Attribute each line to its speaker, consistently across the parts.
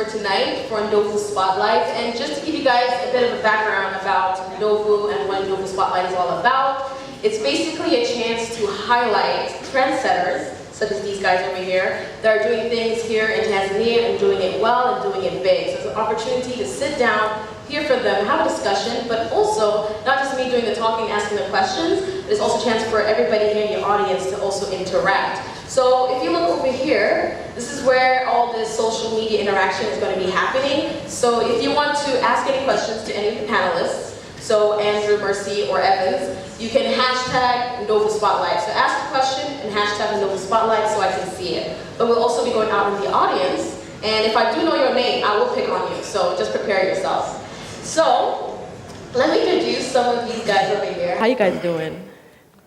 Speaker 1: for tonight for Ndovu Spotlight. And just to give you guys a bit of a background about Ndovu and what Ndovu Spotlight is all about, it's basically a chance to highlight trendsetters, such as these guys over here, that are doing things here in Tanzania and doing it well and doing it big. So it's an opportunity to sit down, hear from them, have a discussion, but also not just me doing the talking, asking the questions, there's also a chance for everybody here in your audience to also interact. So if you look over here, this is where all this social media interaction is going to be happening. So if you want to ask any questions to any of the panelists, so Andrew, Mercy, or Evans, you can hashtag Ndovu Spotlight. So ask a question and hashtag Ndovu Spotlight so I can see it. But we'll also be going out in the audience, and if I do know your name, I will pick on you. So just prepare yourselves. So let me introduce some of these guys over here. How you guys doing?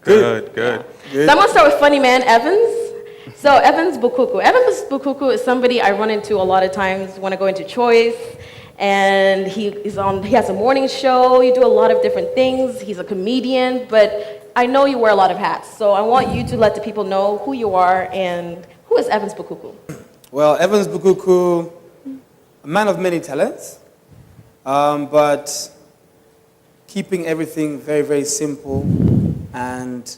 Speaker 2: Good.
Speaker 1: So I'm gonna start with funny man Evans. So Evans Bukuku. Evans Bukuku is somebody I run into a lot of times when I go into Choice. And he has a morning show, you do a lot of different things, he's a comedian, but I know you wear a lot of hats, so I want you to let the people know who you are and who is Evans Bukuku?
Speaker 3: Well, Evans Bukuku, a man of many talents, but keeping everything very, very simple and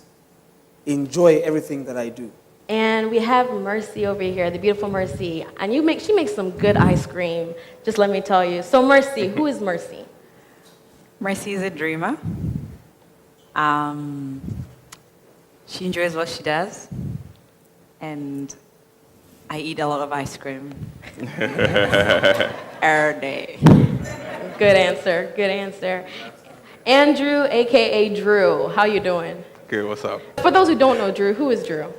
Speaker 3: enjoy everything that I do.
Speaker 1: And we have Mercy over here, the beautiful Mercy. And she makes some good ice cream, just let me tell you. So Mercy, who is Mercy?
Speaker 4: Mercy is a dreamer. She enjoys what she does. And I eat a lot of ice cream. Every day.
Speaker 1: Good answer. Andrew, AKA Drew, how you doing?
Speaker 2: Good, what's up?
Speaker 1: For those who don't know Drew, who is Drew?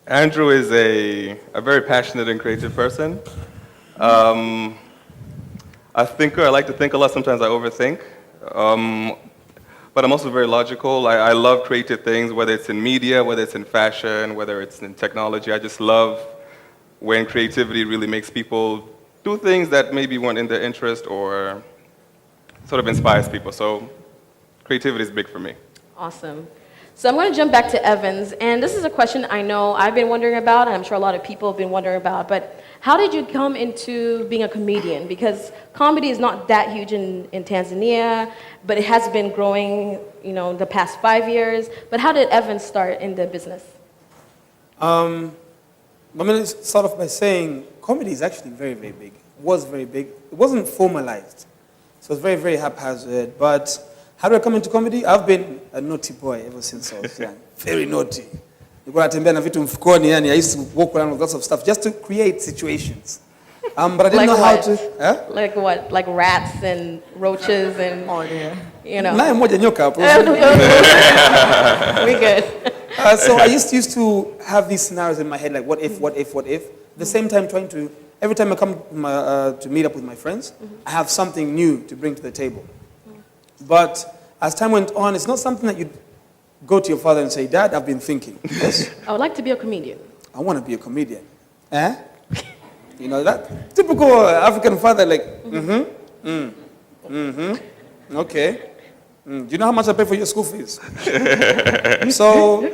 Speaker 2: Andrew is a very passionate and creative person. I like to think a lot. Sometimes I overthink. But I'm also very logical. I love creative things, whether it's in media, whether it's in fashion, whether it's in technology. I just love when creativity really makes people do things that maybe weren't in their interest or sort of inspires people. So creativity is big for me.
Speaker 1: Awesome. So I'm going to jump back to Evans, and this is a question I know I've been wondering about, and I'm sure a lot of people have been wondering about, but how did you come into being a comedian? Because comedy is not that huge in Tanzania, but it has been growing, the past 5 years. But how did Evans start in the business?
Speaker 3: I'm going to start off by saying comedy is actually very, very big. It was very big. It wasn't formalized, so it was very, very haphazard, but how do I come into comedy? I've been a naughty boy ever since I was young. Very naughty. I used to walk around with lots of stuff just to create situations. But I didn't know how to... Huh?
Speaker 1: Like what? Like rats and roaches and...
Speaker 4: Oh, dear.
Speaker 1: We good.
Speaker 3: So I used to have these scenarios in my head, like what if? At the same time, every time I come to meet up with my friends, I have something new to bring to the table. But as time went on, it's not something that you go to your father and say, Dad, I've been thinking. Yes?
Speaker 1: I would like to be a comedian.
Speaker 3: I want to be a comedian. That typical African father, like, okay. Do you know how much I pay for your school fees? So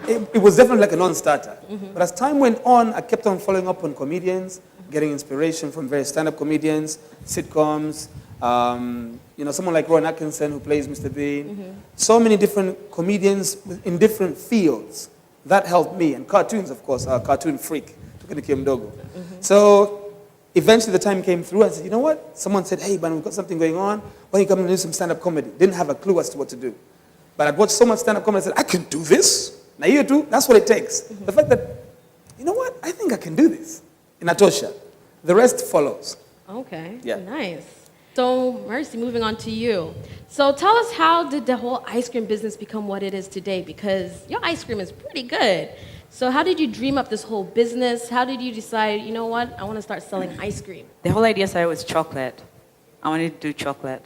Speaker 3: it was definitely like a non-starter. But as time went on, I kept on following up on comedians, getting inspiration from various stand-up comedians, sitcoms, someone like Rowan Atkinson who plays Mr. Bean. So many different comedians in different fields. That helped me. And cartoons, of course, cartoon freak. So eventually the time came through. I said, you know what? Someone said, hey, man, we've got something going on. Why don't you come and do some stand-up comedy? Didn't have a clue as to what to do. But I'd watched so much stand-up comedy, I said, I can do this. Now you do. That's what it takes. The fact that, you know what? I think I can do this. In Atosha. The rest follows.
Speaker 1: Okay.
Speaker 3: Yeah.
Speaker 1: Nice. So, Mercy, moving on to you. So tell us, how did the whole ice cream business become what it is today? Because your ice cream is pretty good. So how did you dream up this whole business? How did you decide, you know what, I want to start selling ice cream?
Speaker 4: The whole idea started with chocolate. I wanted to do chocolate.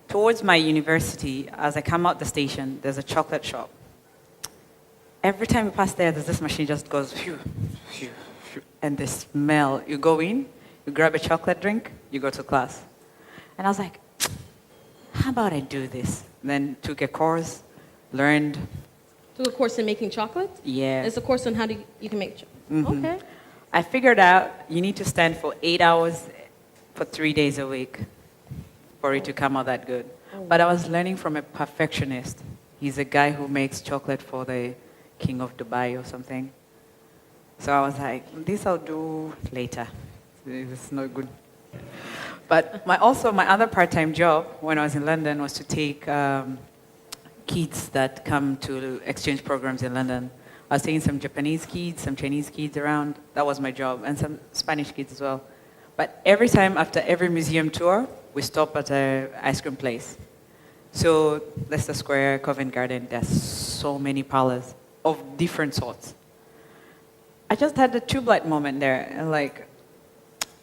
Speaker 4: Towards my university, as I come out the station, there's a chocolate shop. Every time you pass there, there's this machine just goes, phew, phew, phew, and the smell. You go in, you grab a chocolate drink, you go to class. And I was like, how about I do this? Then took a course, learned.
Speaker 1: Took a course in making chocolate?
Speaker 4: Yeah.
Speaker 1: It's a course on how you can make chocolate. Okay.
Speaker 4: I figured out you need to stand for 8 hours for 3 days a week for it to come out that good. But I was learning from a perfectionist. He's a guy who makes chocolate for the king of Dubai or something. So I was like, this I'll do later. It's not good. But my other part-time job when I was in London was to take kids that come to exchange programs in London. I was taking some Japanese kids, some Chinese kids around. That was my job, and some Spanish kids as well. But every time after every museum tour, we stop at an ice cream place. So Leicester Square, Covent Garden, there's so many parlors of different sorts. I just had the tube light moment there, and like,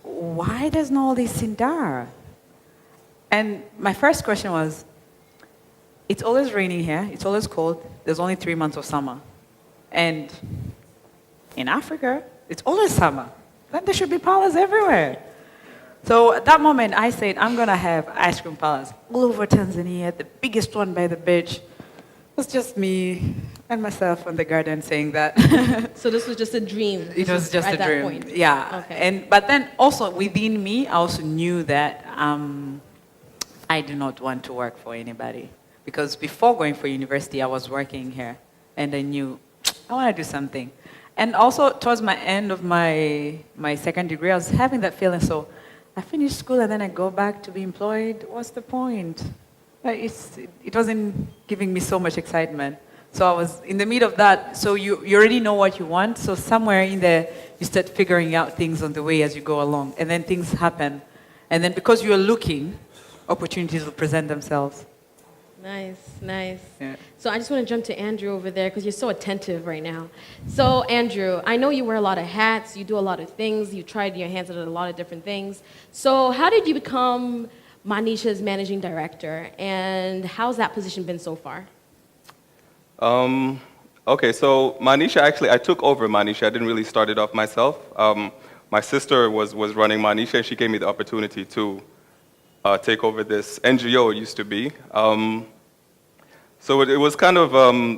Speaker 4: why there's no all this in Dar? And my first question was, it's always raining here, it's always cold, there's only 3 months of summer. And in Africa, it's always summer. Then there should be parlors everywhere. So at that moment, I said, I'm going to have ice cream parlors all over Tanzania, the biggest one by the beach. It was just me and myself in the garden saying that.
Speaker 1: So this was just a dream?
Speaker 4: It was just a dream.
Speaker 1: Point.
Speaker 4: Yeah.
Speaker 1: Okay.
Speaker 4: But then also within me, I also knew that I do not want to work for anybody. Because before going for university, I was working here. And I knew I want to do something. And also towards my end of my second degree, I was having that feeling. So I finished school and then I go back to be employed. What's the point? Like it wasn't giving me so much excitement. So I was in the middle of that. So you already know what you want. So somewhere in there, you start figuring out things on the way as you go along. And then things happen. And then because you're looking, opportunities will present themselves.
Speaker 1: Nice, nice.
Speaker 4: Yeah.
Speaker 1: So I just want to jump to Andrew over there because you're so attentive right now. So Andrew, I know you wear a lot of hats, you do a lot of things, you tried your hands at a lot of different things. So how did you become Manisha's managing director, and how's that position been so far?
Speaker 2: Okay, so Manisha, actually, I took over Manisha. I didn't really start it off myself. My sister was running Manisha, and she gave me the opportunity to take over this NGO it used to be. So it was kind of,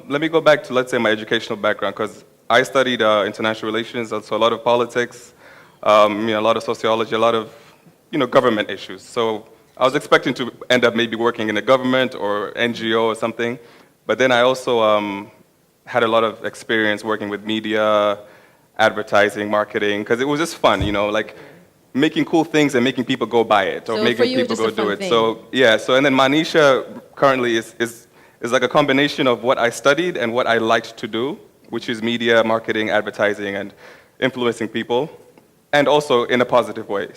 Speaker 2: let me go back to, let's say, my educational background, because I studied international relations, so a lot of politics, a lot of sociology, a lot of, government issues. So I was expecting to end up maybe working in a government or NGO or something, but then I also had a lot of experience working with media, advertising, marketing, because it was just fun, like making cool things and making people go buy it, or
Speaker 1: So
Speaker 2: making
Speaker 1: for you,
Speaker 2: people
Speaker 1: just
Speaker 2: go
Speaker 1: a fun
Speaker 2: do it.
Speaker 1: thing.
Speaker 2: So yeah, so and then Manisha currently is like a combination of what I studied and what I liked to do, which is media, marketing, advertising, and influencing people, and also in a positive way.